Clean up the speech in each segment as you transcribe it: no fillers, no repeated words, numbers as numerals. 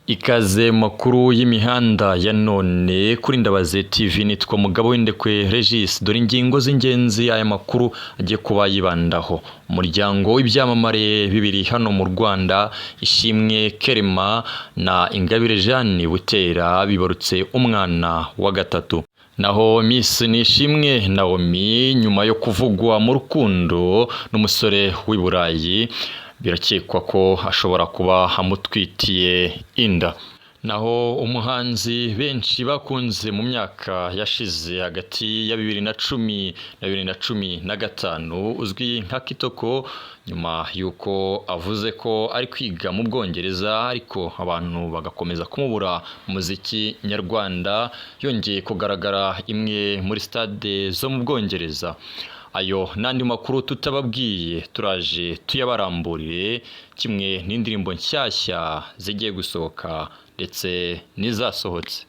Ikaze makuru y'imihanda ya none kuri Ndabaziyetv nitwa Mugabo w'Indekwe Regis. Dore ingingo z'ingenzi aya makuru agiye kuba yibandaho. Umuryango w'ibyamamare bibiri hano mu Rwanda, Ishimwe Kerema na Ingabire Jeanne Butera bibarutse umwana wa gatatu. Naho Miss Nishimwe Naomi nyuma yo kuvugwa mu rukundo n'umusore w'i Burayi, birakekwa ko ashobora kuba amutwitiye inda. Naho umuhanzi benshi bakunze mu myaka yashize hagati ya 2010 na 2015 uzwi nka Kitoko, nyuma yuko avuze ko ari kwiga mu Bwongereza ariko abantu bagakomeza kumubura muziki nyarwanda, yongeye kugaragara imwe muri stade zo mu Bwongereza. Ayo n'andi makuru tutababwiye turaje tuyabaramburire, kimwe n'indirimbo nshyashya zigiye gusohoka ndetse n'izasohotse.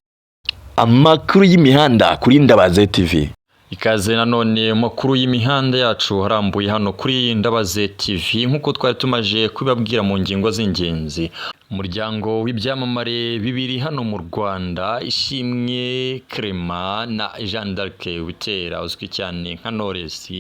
Amakuru y'imihanda kuri Ndabaziyetv. Ikaze nanone makuru y'imihanda yacu harambuye hano kuri Ndabaziyetv nk'uko twari tumaje kubabwira mu ngingo z'ingenzi. Umuryango w'ibyamamare bibiri hano mu Rwanda, Ishimwe Kerema na Jeanne d'Arc Butera uzwi cyane nka Knowless,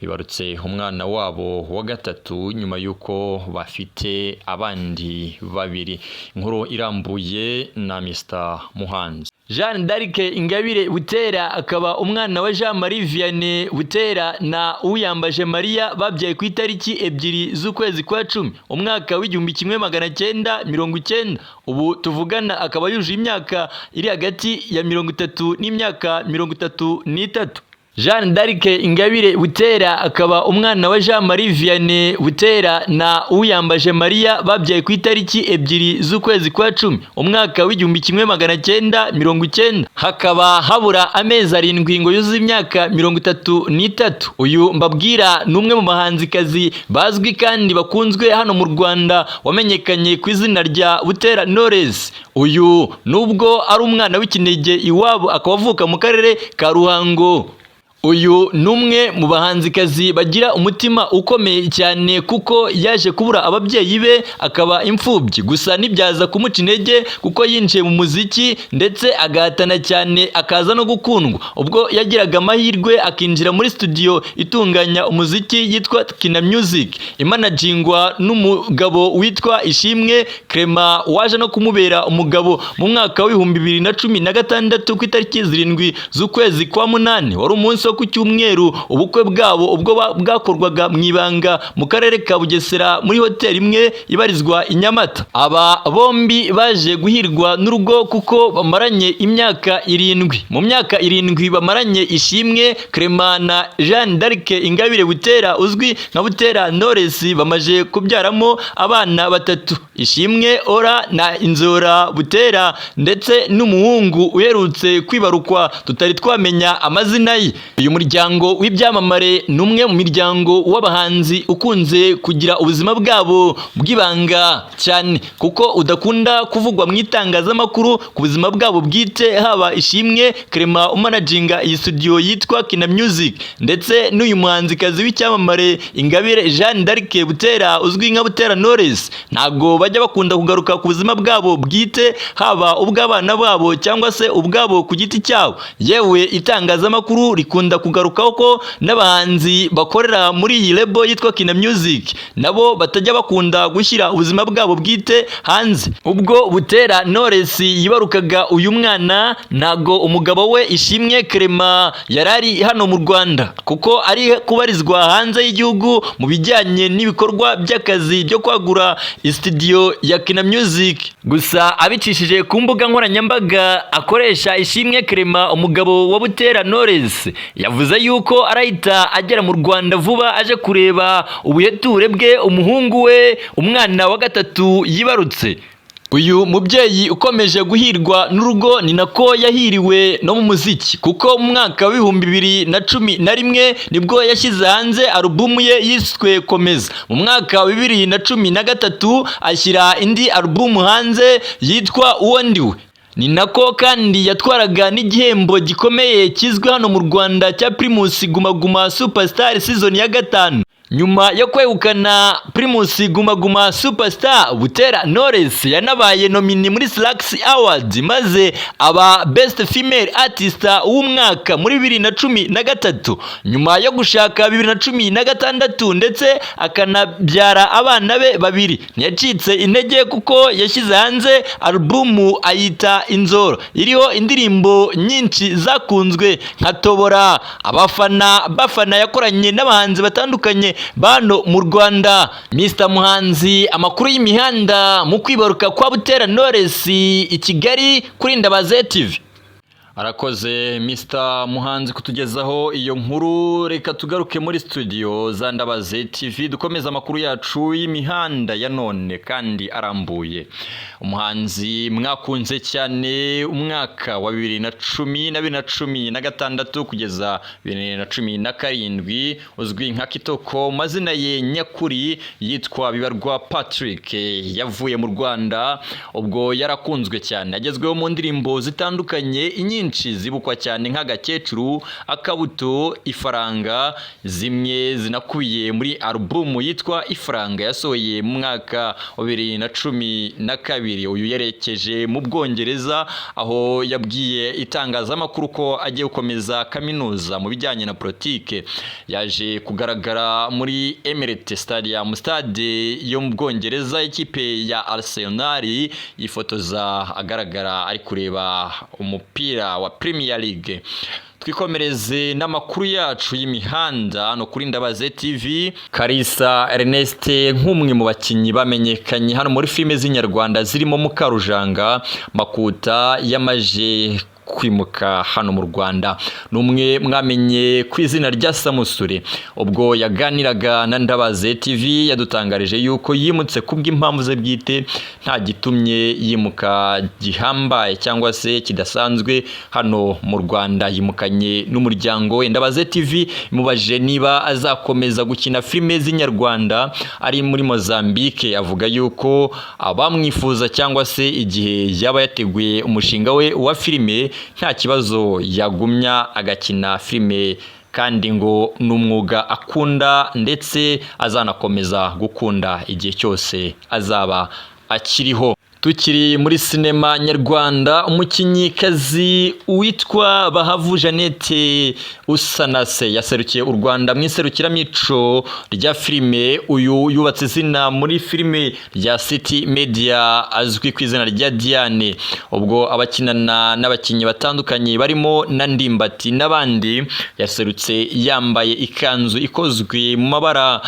bibarutse umwana wabo wa gatatu nyuma yuko bafite abandi babiri. Inkuru irambuye na Mr. Muhanzi. Jeanne d'Arc Ingabire Butera akaba umwana wa Jean Marie Vianney Butera na Uyambaje Maria, babyaye ku itariki 2 z'ukwezi kwa 10 umwaka w'1990. Ubu tuvugana akaba yuje imyaka iri hagati ya 30 n'imyaka 33. Jeanne d'Arc Ingabire Butera akaba umwana wa Jean Marie Vianney Butera na Uyambaje Maria, babyaye ku itariki 2 z'ukwezi kwa 10 umwaka w'1990. Hakaba habura amezi 7 ngo yuzuze imyaka 33. Uyu mbabwira ni umwe mu bahanzikazi bazwi kandi bakunzwe hano mu Rwanda, wamenyekanye ku izina rya Butera Knowless. Uyu nubwo ari umwana w'ikinege iwabo, akaba avuka mu karere ka Ruhango. Uyu numwe mu bahanzikazi bagira umutima ukomeye cyane kuko yaje kubura ababyeyi be akaba imfubyi, gusa nibyaza kumuca intege kuko yinjiye mu muziki ndetse agahatana cyane akaza no gukundwa. Ubwo yagiraga amahirwe akinjira muri studio itunganya umuziki yitwa Kina Music, imanagingwa n'umugabo witwa Ishimwe Kerema waje no kumubera umugabo mu mwaka wa 2016 ku itariki 7 z'ukwezi kwa 8. Wari umunsi ku cyumweru ubukwe bwabo ubwo bwakorwaga mu ibanga mu karere ka Bugesera muri hoteli imwe ibarizwa i Nyamata. Aba bombi baje guhirwa n'urugo kuko bamaranye imyaka 7. Mu myaka 7 bamaranye, Ishimwe Kerema na Jeanne d'Arc Ingabire Butera uzwi nka Butera Knowless bamaje kubyaramo abana 3: Ishimwe Ora na Inzora Butera, ndetse n'umuhungu uherutse kwibarukwa tutari twamenya amazina ye. Uyu muryango w'ibyamamare ni umwe mu miryango w'abahanzi ukunze kugira ubuzima bwabo bw'ibanga cyane kuko udakunda kuvugwa mu itangazamakuru ku buzima bwabo bwite, haba Ishimwe Kerema umanaginga iyi studio yitwa Kina Music, ndetse n'uyu muhanzikazi w'icyamamare Ingabire Jeanne d'Arc Butera uzwi nka Butera Knowless. Ntago bajya bakunda kugaruka ku buzima bwabo bwite, haba ubw'abana babo cyangwa se ubwabo ku giti cyabo. Yewe itangazamakuru rikunda kugarukaho ko n'abahanzi bakorera muri iyi label yitwa Kina Music nabo batajya bakunda gushyira ubuzima bwabo bwite hanze. Ubwo Butera Knowless yibarukaga uyu mwana, ntago umugabo we Ishimwe Kerema yarari hano mu Rwanda kuko ari kubarizwa hanze y'igihugu mu bijyanye n'ibikorwa by'akazi byo kwagura studio ya Kina Music. Gusa abicishije ku mbuga nkoranyambaga akoresha, Ishimwe Kerema umugabo wa Butera Knowless yavuze yuko arahita agera mu Rwanda vuba aje kureba ubuheture bwe umuhungu we umwana wa gatatu yibarutse. Uyu mubyeyi ukomeje guhirwa n'urugo ni nako yahiriwe no mu muziki kuko mu mwaka wa 2011 nibwo yashyize hanze alubumu ye yiswe Komeza. Mu mwaka wa 2013 ashyira indi alubumu hanze yitwa Uwo Ndiwe. Ni nako kandi yatwaraga n'igihembo gikomeye kizwi hano mu Rwanda cya Primus Guma Guma Superstar season ya 5. nyuma yo kwegukana Primus Guma Guma Superstar, Butera Knowless yanabaye nomini muri Slax Awards maze aba Best Female Artist w'umwaka muri 2013, nyuma yo gushaka 2016 ndetse akanabyara abana be babiri. Ntiyacitse intege kuko yashyize hanze albumu ayita Inzoro iriho indirimbo nyinshi zakunzwe nka Tobora. Abafana yakoranye n'abahanzi batandukanye bano mu Rwanda. Mr Muhanzi, amakuru y'imihanda, Mukwibaruka kwa Butera Knowless i Kigali kuri Ndabaziyetv. Arakoze Mr Muhanzi kutugezaho iyo nkuru. Reka tugaruke muri studio za Ndabaziyetv dukomeza amakuru yacu y'imihanda ya none kandi arambuye. Umuhanzi mwakunze cyane umwaka wa 2010 na 2016 kugeza 2017 uzwi nka Kitoko, mazina ye nyakuri yitwa Bibarwa Patrick, yavuye mu Rwanda ubwo yarakunzwe cyane, agezweho mu ndirimbo zitandukanye inyinshi zibukwa cyane nk'Agakecuru, Akabuto, Ifaranga, zimwe zinakubiye muri albumu yitwa Ifaranga yasohoye mu mwaka wa 2012. Uyu yerekeje mu Bwongereza aho yabwiye itangazamakuru ko agiye gukomeza kaminuza mu bijyanye na politike. Yaje kugaragara muri Emirates Stadium, stade yo mu Bwongereza, ikipe ya Arsenal, yifotoza agaragara ari kureba umupira wa Premier League. Twikomereze n'amakuru yacu y'imihanda no kuri Ndabaziyetv. Kalisa Ernest nk'umwe mu bakinnyi bamenyekanye hano muri filime z'inyarwanda zirimo Mukarujanga, Makuta yamaje kwimuka hano mu Rwanda. Numwe mwamenye ku izina rya Samusure. Ubwo yaganiraga na Ndabaziyetv yadutangarije yuko yimutse kubw'impamvu ze bwite, nta gitumye yimuka gihambaye cyangwa se kidasanzwe hano mu Rwanda. Yimukanye n'umuryango we. Ndabaziyetv imubajije niba azakomeza gukina filime z'inyarwanda ari muri Mozambique. Avuga yuko abamwifuza cyangwa se igihe yaba yateguye umushinga we wa filime nta kibazo yagumya agakina filime, kandi ngo n'umwuga akunda ndetse azanakomeza gukunda igihe cyose azaba akiriho. Tukiri muri sinema nyarwanda, umukinnyikazi witwa Bahavu Jeannette Usanase yaserukiye u Rwanda mu iserukiramico rya filime. Uyu yubatse izina muri filime rya City Media azwi ku izina rya Diane. Ubwo abakinana n'abakinnyi batandukanye barimo na Ndimbati n'abandi, yaserutse yambaye ikanzu ikozwe mu mabara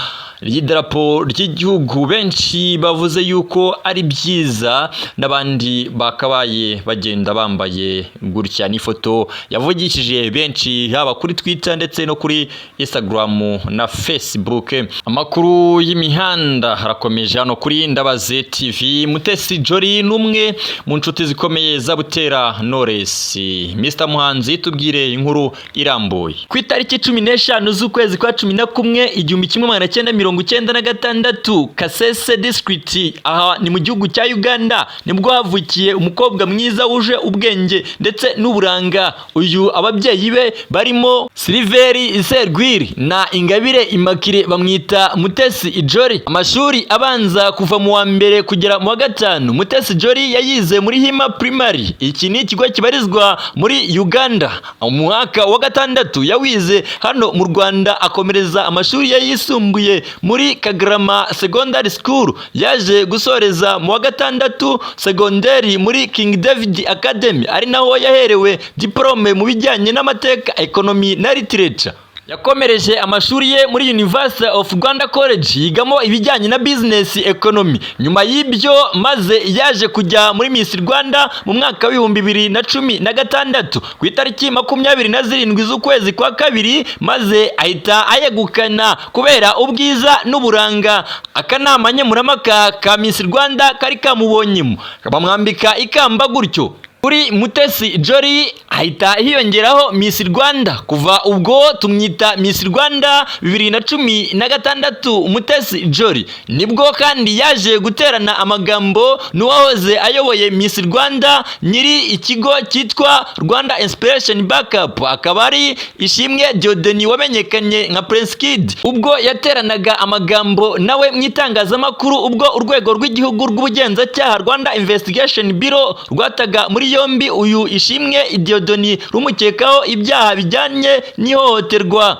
y'idarapo ry'igihugu. Benshi bavuze yuko ari byiza, n'abandi bakabaye bagenda bambaye gutya. N'ifoto yavugishije benshi haba kuri Twitter ndetse no kuri Instagram na Facebook. Amakuru y'imihanda harakomeje hano kuri Ndabaziyetv. Mutesi Jolly n'umwe mu nshuti zikomeye za Butera Knowless. Mr Muhanzi, tubwire inkuru irambuye. Ku itariki 15 z'ukwezi kwa 11 1996, Kasese District aha ni mu gihugu cya Uganda, nibwo havukiye umukobwa mwiza wuje ubwenge ndetse n'uburanga. Uyu ababyeyi be barimo Silveri Sergwiri na Ingabire Immaculée bamwita Mutesi Jolly. Amashuri abanza kuva mu wa mbere kugera mu wa gatanu Mutesi Jolly yayize muri Hima Primary. Iki ni ikigo kibarizwa muri Uganda. Mu mwaka wa gatandatu yawize hano mu Rwanda, akomereza amashuri yisumbuye muri Kagarama Secondary School. Yaje gusoreza mu wa gatandatu segonderi muri King David Academy, ari naho yaherewe diplome mu bijyanye n'amateka, economy na literature. Yakomereje amashuri ye muri University of Rwanda College, yigamo ibijyanye na business economy. Nyuma y'ibyo maze yaje kujya muri Miss Rwanda mu mwaka wa 2016 ku itariki 27 z'ukwezi kwa kabiri, maze ahita ayegukana kubera ubwiza n'uburanga. Akanama nkemurampaka ka Miss Rwanda kari kamubonyemo, bamwambika ikamba gutyo. Kuri Mutesi Jolly hahita hiyongeraho Miss Rwanda. Kuva ubwo tumwita Miss Rwanda 2016 Mutesi Jolly nibwo kandi yaje guterana amagambo n'uwahoze ayoboye Miss Rwanda nyiri ikigo cyitwa Rwanda Inspiration Backup, akaba ari Ishimwe Diodeni wamenyekanye nka Prince Kid, ubwo yateranaga amagambo nawe mu itangazamakuru ubwo urwego rw'igihugu rw'ubugenzacyaha Rwanda Investigation Bureau rwataga muri yombi uyu Ishimwe Diodeni rumukekaho ibyaha bijyanye n'ihohoterwa.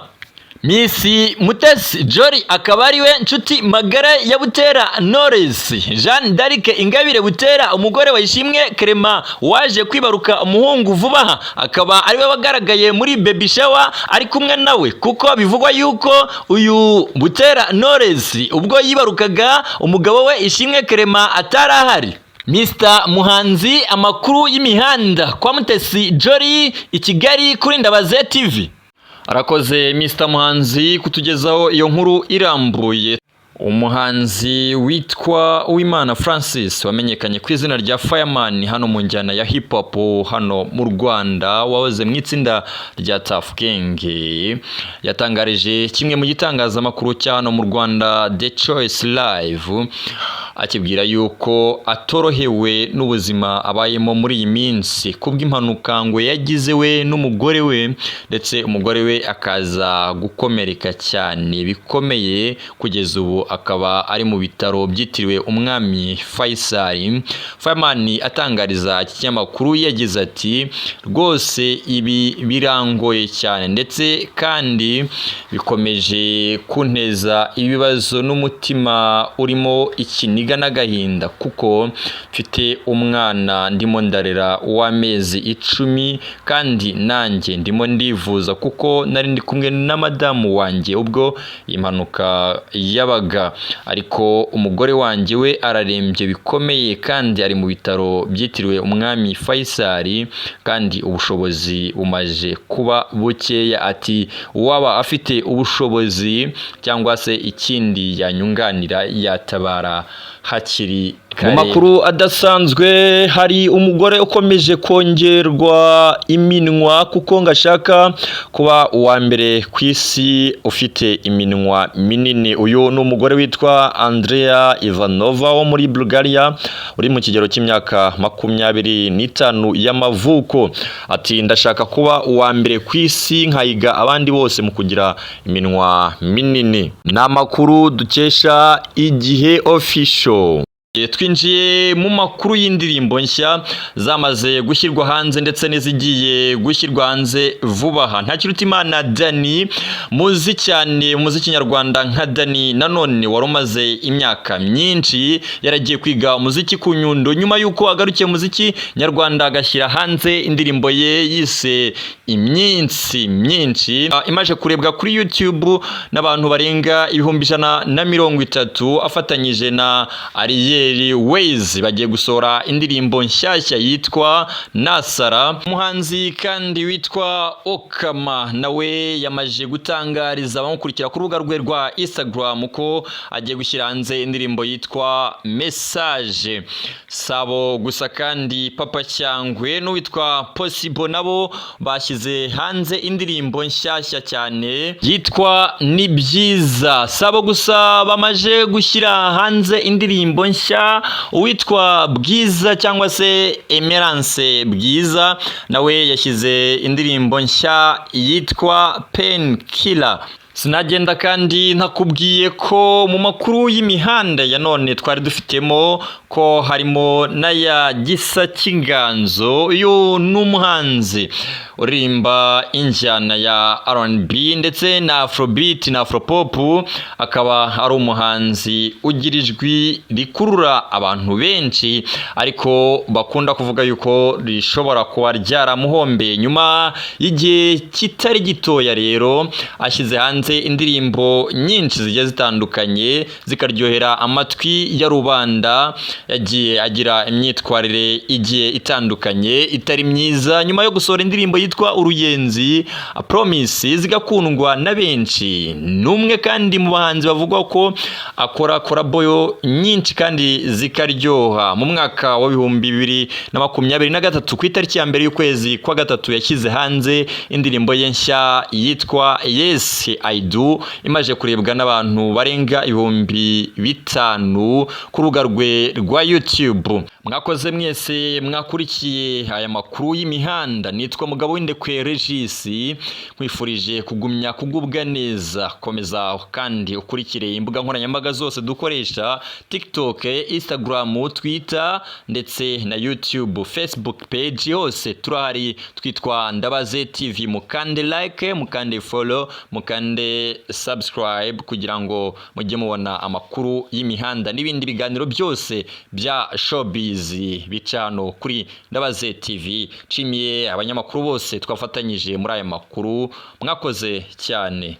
Miss Mutesi Jolly akaba ari we nshuti magara ya Butera Knowless Jeanne d'Arc Ingabire Butera, umugore wa Ishimwe Clement waje kwibaruka umuhungu vuba aha, akaba ari we wagaragaye muri baby shower ari kumwe nawe, kuko bivugwa yuko uyu Butera Knowless ubwo yibarukaga umugabo we Ishimwe Clement atarahari. Mr Muhanzi, amakuru y'imihanda kwa Mutesi Jolly i Kigali kuri Ndabaziyetv. Arakoze Mr Muhanzi kutugezaho iyo nkuru irambuye. Umuhanzi witwa Uwimana Francis wamenyekanye ku izina rya Fireman hano mu njyana ya hip hop hano mu Rwanda, wahoze mu itsinda rya Tough Gang, yatangarije kimwe mu gitangazamakuru cya hano mu Rwanda The Choice Live, akibwira yuko atorohewe n'ubuzima abayemo muri iyi minsi kubw'impanuka ngo yagize we n'umugore we, ndetse umugore we akaza gukomereka cyane bikomeye, kugeza ubu akaba ari mu bitaro byitiriwe Umwami Faisal. Fireman atangariza iki kinyamakuru yagize ati rwose ibi birangoye cyane ndetse kandi bikomeje kunteza ibibazo n'umutima urimo ikiniga n'agahinda, kuko mfite umwana ndimo ndarera w'amezi 10 kandi nanjye ndimo ndivuza kuko nari ndi kumwe na madamu wanjye ubwo impanuka yabaga, ariko umugore wanjye we ararembye bikomeye kandi ari mu bitaro byitiriwe Umwami Faisal kandi ubushobozi bumaje kuba bukeya. Ati waba afite ubushobozi cyangwa se ikindi yanyunganira yatabara hakiri kare. Mu makuru adasanzwe, hari umugore ukomeje kongerwa iminwa kuko ngashaka kuba uwa mbere ku isi ufite iminwa minini. Uyu ni umugore witwa Andrea Ivanova wo muri Bulgaria uri mu kigero cy'imyaka 25 y'amavuko. Ati ndashaka kuba uwa mbere ku isi nkayiga abandi bose mu kugira iminwa minini. Ni amakuru dukesha Igihe Official. Twinjiye mu makuru y'indirimbo nshya zamaze gushyirwa hanze ndetse n'izigiye gushyirwa hanze vuba aha. Ntakirutimana Dani, muzi cyane muziki nyarwanda nka Dani, nanone warumaze imyaka myinshi yaragiye kwiga umuziki ku Nyundo, nyuma yuko agarukiye muziki nyarwanda agashyira hanze indirimbo ye yise Imyinsi myinshi, imaje kurebwa kuri YouTube n'abantu barenga 130 afatanyije na Ariye Ways. Bagiye gusora indirimbo nshyashya yitwa Nasara. Umuhanzi kandi witwa Okama nawe yamaje gutangariza abamukurikira ku rubuga rwe rwa Instagram ko agiye gushyira hanze indirimbo yitwa Message. Sabo gusa kandi Papa Cyangwe n'uwitwa Possible nabo bashyize hanze indirimbo nshyashya cyane yitwa Ni Byiza. Sabo gusa bamaje gushyira hanze indirimbo nshya, uwitwa Bwiza cyangwa se Emerance Bwiza nawe yashyize indirimbo nshya yitwa Painkiller. Sinagenda kandi ntakubwiye ko mu makuru y'imihanda ya none twari dufitemo ko harimo n'aya Gisa cy'Inganzo. Uyu n'umuhanzi uririmba injyana ya R&B ndetse na Afrobeat na Afropop, akaba ari umuhanzi ugira ijwi rikurura abantu benshi ariko bakunda kuvuga yuko rishobora kuba ryaramuhombeye. Nyuma y'igihe kitari gitoya rero ashyize hanze indirimbo nyinshi zigiye zitandukanye zikaryohera amatwi ya rubanda. Yagiye agira imyitwarire igiye itandukanye itari myiza nyuma yo gusohora indirimbo yitwa yitwa Uruyenzi Promise zigakundwa na benshi. Numwe kandi mu bahanzi bavugwa ko akora koraboyo nyinshi kandi zikaryoha. Mu mwaka wa 2023 ku itariki ya mbere y'ukwezi kwa gatatu yashyize hanze indirimbo ye nshya yitwa Yes I Do, imaje kurebwa n'abantu barenga 5,000 ku rubuga rwe rwa YouTube. Mwakoze mwese mwakurikiye aya makuru y'imihanda. Nitwa Mugabo w'indekwe Regis, nkwifurije kugumya kugubwa neza. Komeza kandi ukurikire imbuga nkoranyambaga zose dukoresha: TikTok, Instagram, Twitter ndetse na YouTube, Facebook page hose turahari, twitwa Ndabaziyetv. Mukande like, mukande follow, mukande subscribe kugira ngo mujye mubona amakuru y'imihanda n'ibindi biganiro byose bya showbiz bicano kuri Ndabaziyetv. Nshimiye abanyamakuru bose twafatanyije muri aya makuru, mwakoze cyane.